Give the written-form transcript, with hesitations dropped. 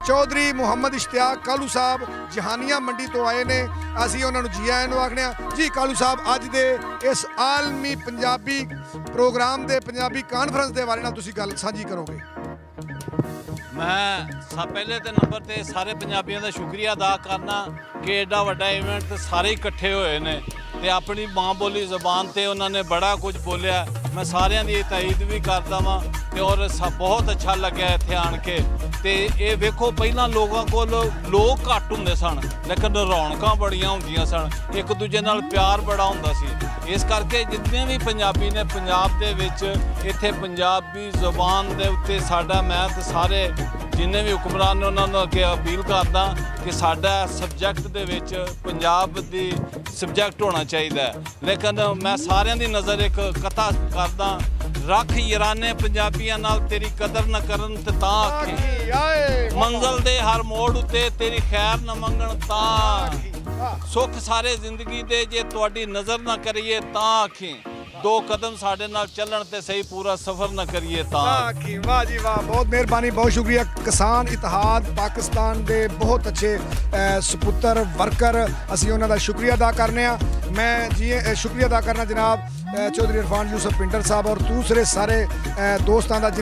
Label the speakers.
Speaker 1: चौधरी मुहम्मद इश्तियाक कालू साहब जहानिया मंडी तो आए ने। असी उन्होंने जी आए नूं आखने जी। कालू साहब अज दे इस आलमी पंजाबी प्रोग्राम दे पंजाबी कानफ्रेंस दे बारे नाल तुसीं गल साझी करोगे?
Speaker 2: मैं पहले तो नंबर ते सारे पंजाबियों का शुक्रिया अदा करना कि एडा वड्डा इवेंट सारे इकट्ठे होए ने ते अपनी माँ बोली जबान ते उन्होंने बड़ा कुछ बोलिया। मैं सारिਆਂ ਦੀ ताईद भी करता वा ते और बहुत अच्छा लग्या इत्थे आण के। ते ये वेखो पहलां लोगों को लोग घट हुंदे सन लेकिन रौनकां बड़ियां हुंदियां सन, एक दूजे नाल प्यार बड़ा हुंदा सी। इस करके जितने भी पंजाबी ने पंजाब दे विच इत्थे पंजाबी ज़बान दे उत्ते साडा मैं ते सारे जिन्ने भी हुक्मरान ने उन्होंने अगे अपील करदा कि साडा सबजैक्ट दे विच पंजाब दी सबजैक्ट होना चाहिए। लेकिन मैं सारिਆਂ दी नज़र एक कथा करदा, रख याराने पंजाबियां नाल तेरी कदर न करन ते तां आखी, मंजिल दे हर मोड़ उत्ते तेरी खैर न मंगण तां, सुख सारे जिंदगी दे जे तुहाडी नज़र न करिए तां आखी, दो कदम साढ़े नाल चलन ते सही पूरा सफर न करिए तां।
Speaker 1: वाह जी वाह, बहुत मेहरबानी, बहुत शुक्रिया। किसान इतिहाद पाकिस्तान दे बहुत अच्छे सपुत्र वर्कर, असी उन्हां दा शुक्रिया अदा करने। मैं जी शुक्रिया अदा करना जनाब चौधरी इरफान यूसुफ पिंटर साहब और दूसरे सारे दोस्तां दा।